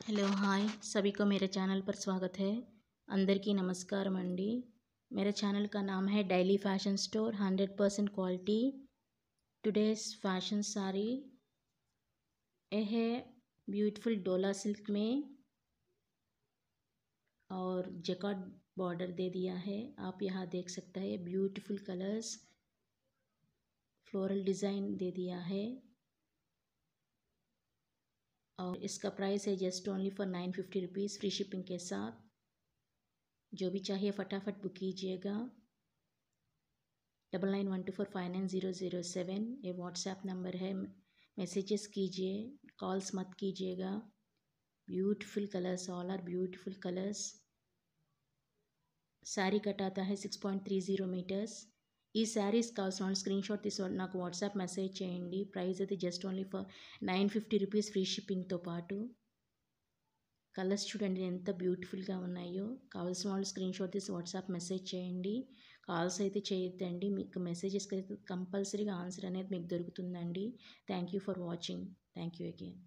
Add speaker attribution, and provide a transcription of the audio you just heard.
Speaker 1: Hello hi सभी को मेरे चैनल पर स्वागत है। అందరికీ నమస్కారం అండి। मेरे चैनल का नाम है daily fashion store 100% quality. Today's fashion sari ये है ब्यूटीफुल डोला सिल्क में और जैकार्ड बॉर्डर दे दिया है। आप यहाँ देख सकते हैं ब्यूटीफुल कलर्स, फ्लोरल डिज़ाइन दे दिया है और इसका प्राइस है just only for 950 rupees free shipping के साथ। जो भी चाहिए फटाफट बुक कीजिएगा। 9912459007 ये व्हाट्सएप नंबर है। मैसेजेस कीजिए, कॉल्स मत कीजिएगा। Beautiful colours, all are beautiful colours. Sari cut आता है 6.30 మీటర్స్। ఈ శారీస్ కావాల్సిన స్క్రీన్ షాట్ తీసి నాకు వాట్సాప్ మెసేజ్ చేయండి। ప్రైస్ అయితే just only for 950 rupees free షిప్పింగ్తో పాటు। కలర్స్ చూడండి ఎంత బ్యూటిఫుల్గా ఉన్నాయో। కావాల్సిన వాళ్ళు స్క్రీన్ షాట్ తీసి వాట్సాప్ మెసేజ్ చేయండి। కాల్స్ అయితే చేయొద్దండి, మీకు మెసేజెస్కి అయితే కంపల్సరీగా ఆన్సర్ అనేది మీకు దొరుకుతుందండి। Thank you for watching, thank you again.